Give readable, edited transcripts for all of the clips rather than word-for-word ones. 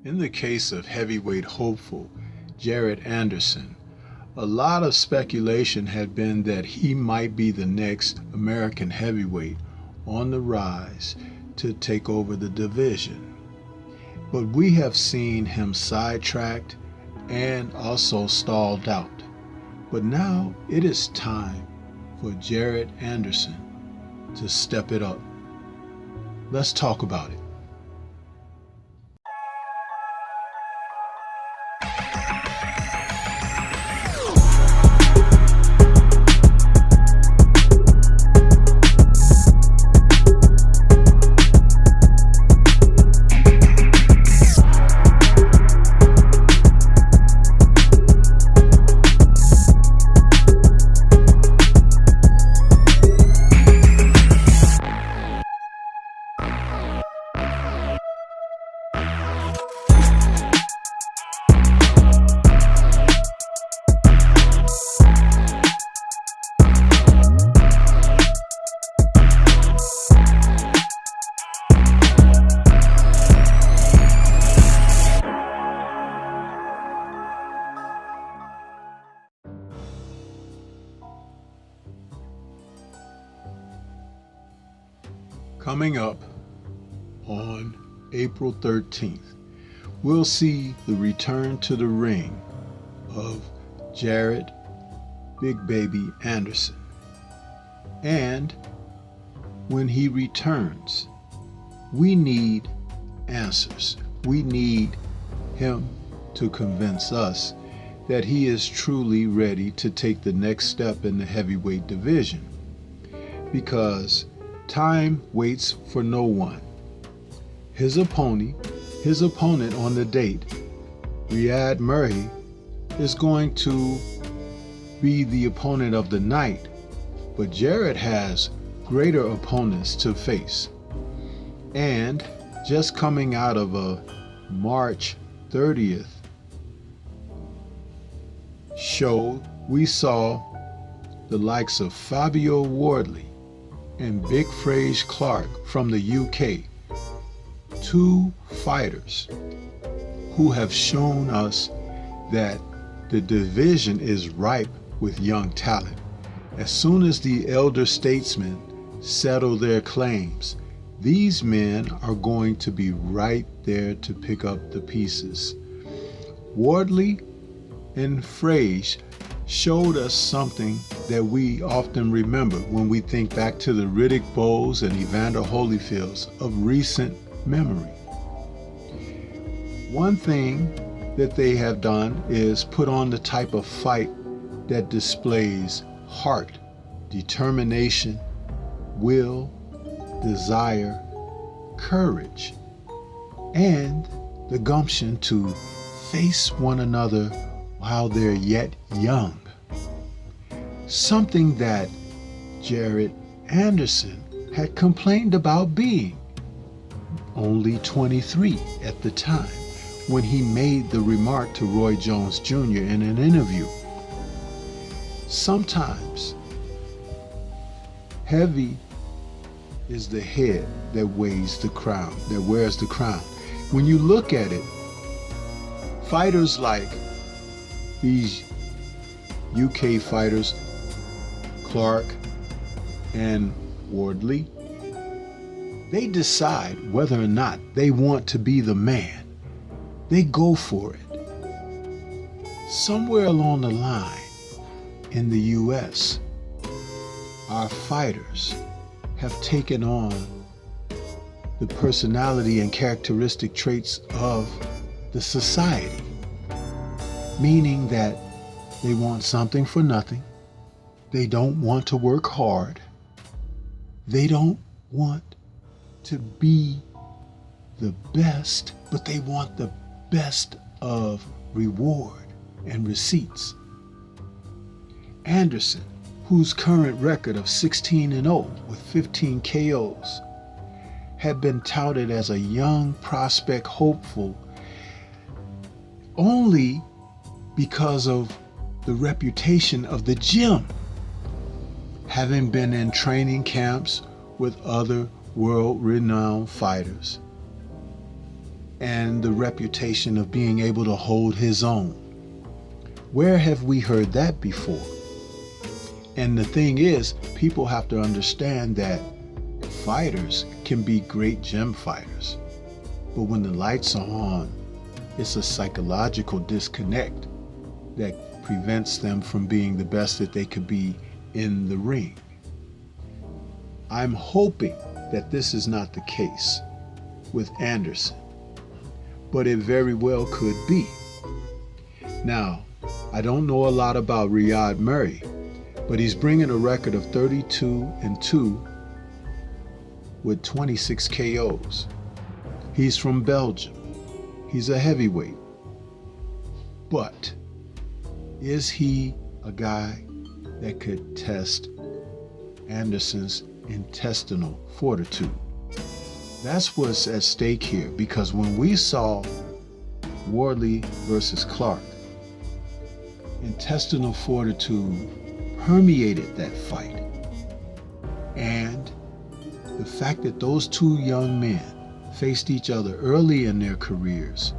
In the case of heavyweight hopeful Jared Anderson, a lot of speculation had been that he might be the next American heavyweight on the rise to take over the division. But we have seen him sidetracked and also stalled out. But now it is time for Jared Anderson to step it up. Let's talk about it. Coming up on April 13th, we'll see the return to the ring of Jared Big Baby Anderson. And when he returns, we need answers. We need him to convince us that he is truly ready to take the next step in the heavyweight division, because time waits for no one. His opponent on the date, Riyad Murray, is going to be the opponent of the night, but Jared has greater opponents to face. And just coming out of a March 30th show, we saw the likes of Fabio Wardley and Big Fraze Clark from the UK, two fighters who have shown us that the division is ripe with young talent. As soon as the elder statesmen settle their claims, these men are going to be right there to pick up the pieces. Wardley and Fraze showed us something that we often remember when we think back to the Riddick Bowes and Evander Holyfields of recent memory. One thing that they have done is put on the type of fight that displays heart, determination, will, desire, courage, and the gumption to face one another while they're yet young. Something that Jared Anderson had complained about being only 23 at the time when he made the remark to Roy Jones Jr. in an interview. Sometimes heavy is the head that wears the crown. When you look at it, fighters like these UK fighters, Clark and Wardley, they decide whether or not they want to be the man. They go for it. Somewhere along the line in the US, our fighters have taken on the personality and characteristic traits of the society, meaning that they want something for nothing. They don't want to work hard. They don't want to be the best, but they want the best of reward and receipts. Anderson, whose current record of 16-0 with 15 KOs, had been touted as a young prospect hopeful only because of the reputation of the gym, having been in training camps with other world-renowned fighters. and the reputation of being able to hold his own. Where have we heard that before? And the thing is, people have to understand that fighters can be great gym fighters, but when the lights are on, it's a psychological disconnect that prevents them from being the best that they could be in the ring. I'm hoping that this is not the case with Anderson, but it very well could be. Now, I don't know a lot about Riyad Murray, but he's bringing a record of 32-2 with 26 KOs. He's from Belgium. He's a heavyweight. But is he a guy that could test Anderson's intestinal fortitude? That's what's at stake here, because when we saw Wardley versus Clark, intestinal fortitude permeated that fight. And the fact that those two young men faced each other early in their careers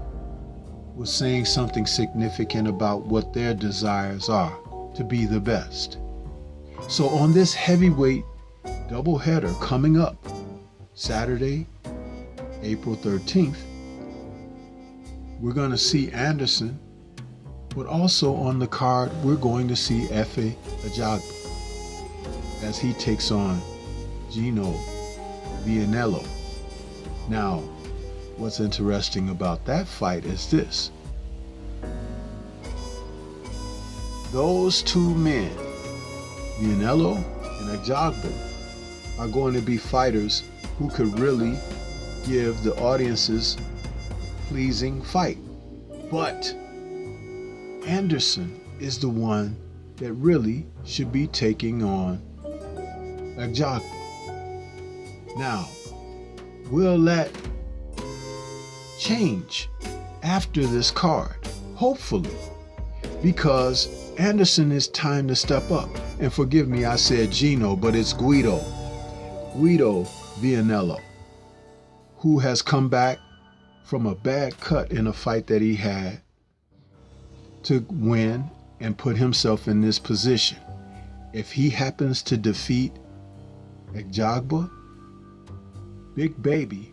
was saying something significant about what their desires are to be the best. So on this heavyweight doubleheader coming up Saturday, April 13th, we're going to see Anderson, but also on the card, we're going to see Efe Ajagba as he takes on Gino Vianello. Now, what's interesting about that fight is this. Those two men, Vianello and Ajagba, are going to be fighters who could really give the audiences a pleasing fight. But Anderson is the one that really should be taking on Ajagba. Now, will that change after this card? Hopefully, because Anderson is time to step up. And forgive me, I said Gino, but it's Guido Vianello, who has come back from a bad cut in a fight that he had to win and put himself in this position. If he happens to defeat Ajagba, Big Baby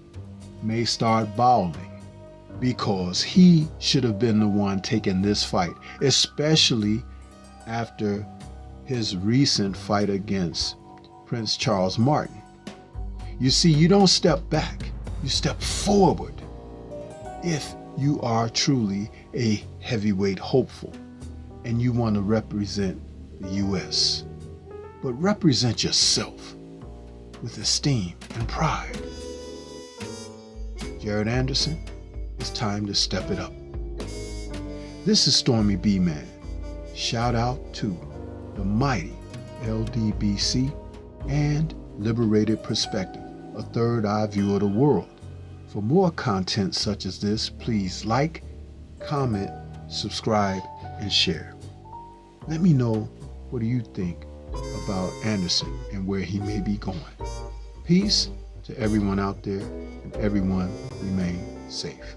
may start bawling, because he should have been the one taking this fight, especially after his recent fight against Prince Charles Martin. You see, you don't step back, you step forward if you are truly a heavyweight hopeful and you want to represent the U.S. But represent yourself with esteem and pride. Jared Anderson, it's time to step it up. This is Stormy B Man. Shout out to the mighty LDBC and Liberated Perspective, a third eye view of the world. For more content such as this, please like, comment, subscribe, and share. Let me know, what do you think about Anderson and where he may be going. Peace to everyone out there, and everyone remain safe.